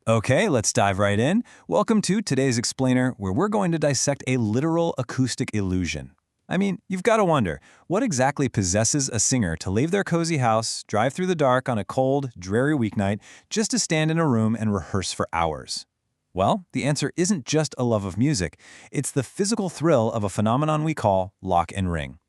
Okay, let's dive right in. Welcome to today's explainer, where we're going to dissect a literal acoustic illusion. I mean, you've got to wonder, what exactly possesses a singer to leave their cozy house, drive through the dark on a cold, dreary weeknight, just to stand in a room and rehearse for hours? Well, the answer isn't just a love of music. It's the physical thrill of a phenomenon we call lock and ring.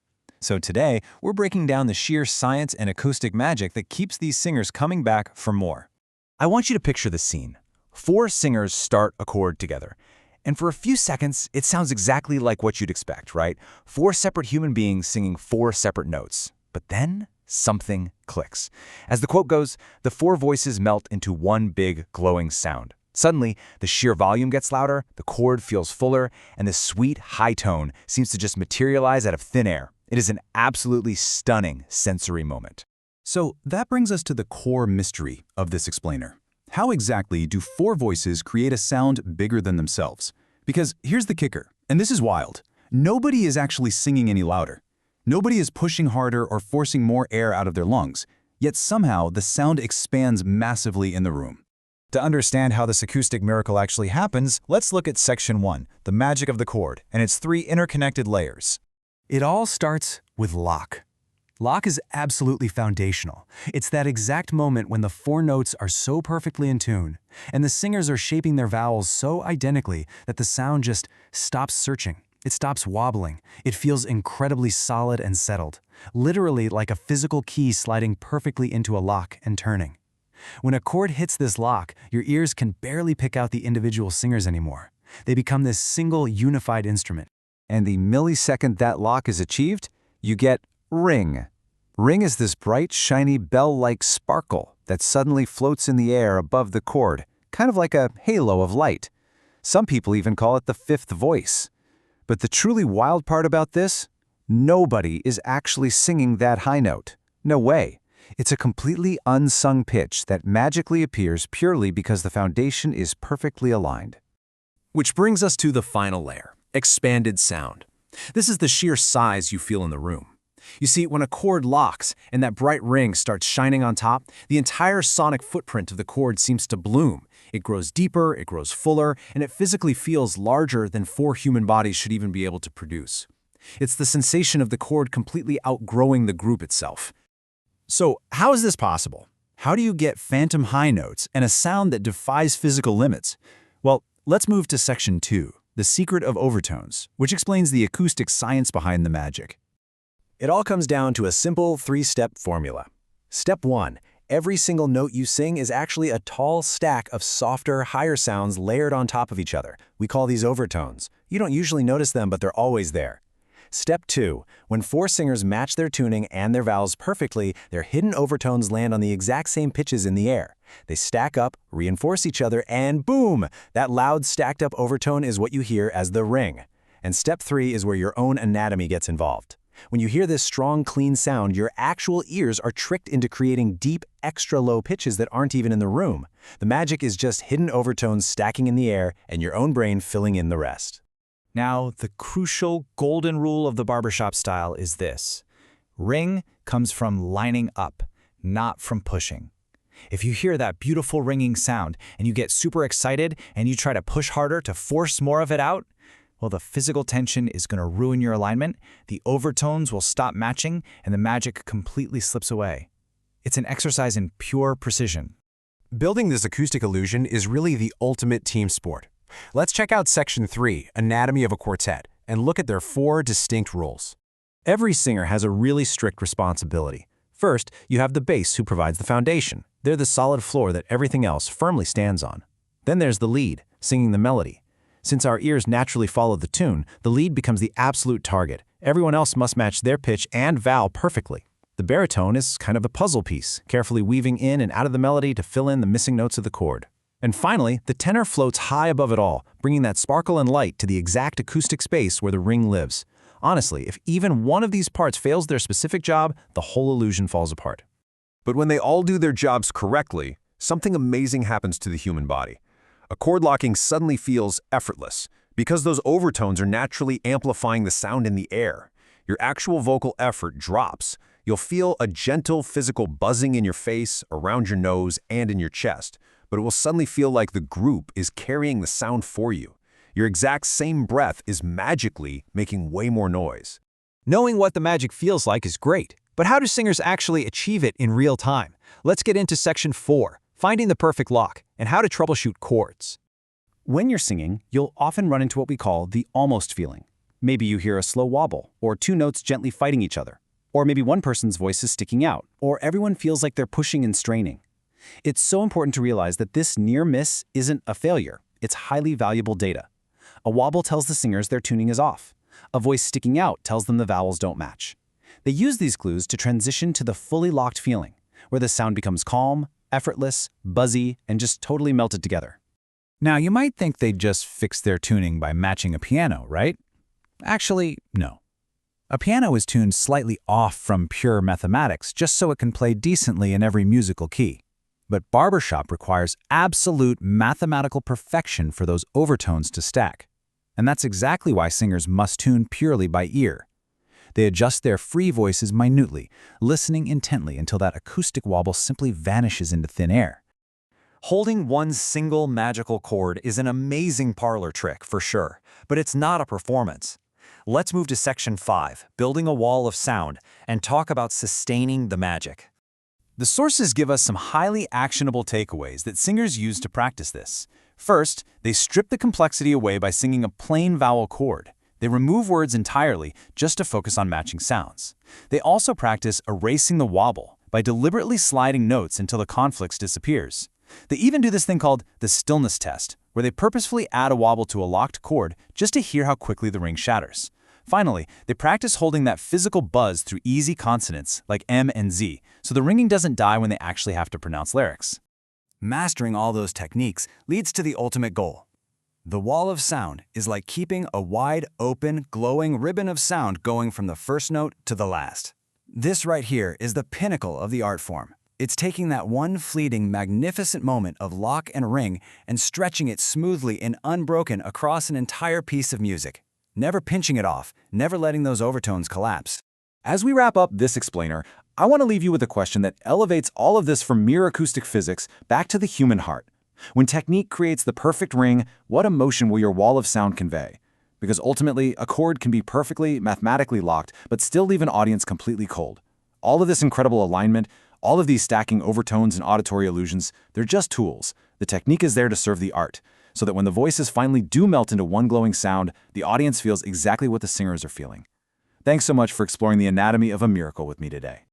So today, we're breaking down the sheer science and acoustic magic that keeps these singers coming back for more. I want you to picture the scene. Four singers start a chord together. And for a few seconds, it sounds exactly like what you'd expect, right? Four separate human beings singing four separate notes. But then something clicks. As the quote goes, the four voices melt into one big glowing sound. Suddenly, the sheer volume gets louder, the chord feels fuller, and the sweet high tone seems to just materialize out of thin air. It is an absolutely stunning sensory moment. So that brings us to the core mystery of this explainer. How exactly do four voices create a sound bigger than themselves? Because here's the kicker, and this is wild. Nobody is actually singing any louder. Nobody is pushing harder or forcing more air out of their lungs, yet somehow the sound expands massively in the room. To understand how this acoustic miracle actually happens, let's look at Section 1, the magic of the chord, and its three interconnected layers. It all starts with lock. Lock is absolutely foundational. It's that exact moment when the four notes are so perfectly in tune, and the singers are shaping their vowels so identically that the sound just stops searching. It stops wobbling. It feels incredibly solid and settled, literally like a physical key sliding perfectly into a lock and turning. When a chord hits this lock, your ears can barely pick out the individual singers anymore. They become this single unified instrument. And the millisecond that lock is achieved, you get ring. Ring is this bright, shiny, bell-like sparkle that suddenly floats in the air above the chord, kind of like a halo of light. Some people even call it the fifth voice. But the truly wild part about this? Nobody is actually singing that high note. No way. It's a completely unsung pitch that magically appears purely because the foundation is perfectly aligned. Which brings us to the final layer, expanded sound. This is the sheer size you feel in the room. You see, when a chord locks and that bright ring starts shining on top, the entire sonic footprint of the chord seems to bloom. It grows deeper, it grows fuller, and it physically feels larger than four human bodies should even be able to produce. It's the sensation of the chord completely outgrowing the group itself. So how is this possible? How do you get phantom high notes and a sound that defies physical limits? Well, let's move to Section 2, the secret of overtones, which explains the acoustic science behind the magic. It all comes down to a simple three-step formula. Step 1. Every single note you sing is actually a tall stack of softer, higher sounds layered on top of each other. We call these overtones. You don't usually notice them, but they're always there. Step 2. When four singers match their tuning and their vowels perfectly, their hidden overtones land on the exact same pitches in the air. They stack up, reinforce each other, and boom! That loud stacked-up overtone is what you hear as the ring. And Step 3 is where your own anatomy gets involved. When you hear this strong, clean sound, your actual ears are tricked into creating deep, extra-low pitches that aren't even in the room. The magic is just hidden overtones stacking in the air and your own brain filling in the rest. Now, the crucial golden rule of the barbershop style is this. Ring comes from lining up, not from pushing. If you hear that beautiful ringing sound and you get super excited and you try to push harder to force more of it out, well, the physical tension is going to ruin your alignment, the overtones will stop matching, and the magic completely slips away. It's an exercise in pure precision. Building this acoustic illusion is really the ultimate team sport. Let's check out Section 3, Anatomy of a Quartet, and look at their four distinct rules. Every singer has a really strict responsibility. First, you have the bass who provides the foundation. They're the solid floor that everything else firmly stands on. Then there's the lead, singing the melody. Since our ears naturally follow the tune, the lead becomes the absolute target. Everyone else must match their pitch and vowel perfectly. The baritone is kind of the puzzle piece, carefully weaving in and out of the melody to fill in the missing notes of the chord. And finally, the tenor floats high above it all, bringing that sparkle and light to the exact acoustic space where the ring lives. Honestly, if even one of these parts fails their specific job, the whole illusion falls apart. But when they all do their jobs correctly, something amazing happens to the human body. A chord locking suddenly feels effortless, because those overtones are naturally amplifying the sound in the air. Your actual vocal effort drops. You'll feel a gentle physical buzzing in your face, around your nose, and in your chest. but it will suddenly feel like the group is carrying the sound for you. Your exact same breath is magically making way more noise. Knowing what the magic feels like is great, but how do singers actually achieve it in real time? Let's get into Section 4, finding the perfect lock, and how to troubleshoot chords. When you're singing, you'll often run into what we call the almost feeling. Maybe you hear a slow wobble, or two notes gently fighting each other. Or maybe one person's voice is sticking out, or everyone feels like they're pushing and straining. It's so important to realize that this near miss isn't a failure, it's highly valuable data. A wobble tells the singers their tuning is off. A voice sticking out tells them the vowels don't match. They use these clues to transition to the fully locked feeling, where the sound becomes calm, effortless, buzzy, and just totally melted together. Now, you might think they'd just fix their tuning by matching a piano, right? Actually, no. A piano is tuned slightly off from pure mathematics just so it can play decently in every musical key. But barbershop requires absolute mathematical perfection for those overtones to stack. And that's exactly why singers must tune purely by ear. They adjust their free voices minutely, listening intently until that acoustic wobble simply vanishes into thin air. Holding one single magical chord is an amazing parlor trick for sure, but it's not a performance. Let's move to Section 5, building a wall of sound, and talk about sustaining the magic. The sources give us some highly actionable takeaways that singers use to practice this. First, they strip the complexity away by singing a plain vowel chord. They remove words entirely just to focus on matching sounds. They also practice erasing the wobble by deliberately sliding notes until the conflicts disappears. They even do this thing called the stillness test, where they purposefully add a wobble to a locked chord just to hear how quickly the ring shatters. Finally, they practice holding that physical buzz through easy consonants like M and Z, so the ringing doesn't die when they actually have to pronounce lyrics. Mastering all those techniques leads to the ultimate goal. The wall of sound is like keeping a wide, open, glowing ribbon of sound going from the first note to the last. This right here is the pinnacle of the art form. It's taking that one fleeting, magnificent moment of lock and ring and stretching it smoothly and unbroken across an entire piece of music. Never pinching it off, never letting those overtones collapse. As we wrap up this explainer, I want to leave you with a question that elevates all of this from mere acoustic physics back to the human heart. When technique creates the perfect ring, what emotion will your wall of sound convey? Because ultimately, a chord can be perfectly, mathematically locked, but still leave an audience completely cold. All of this incredible alignment, all of these stacking overtones and auditory illusions, they're just tools. The technique is there to serve the art, so that when the voices finally do melt into one glowing sound, the audience feels exactly what the singers are feeling. Thanks so much for exploring the anatomy of a miracle with me today.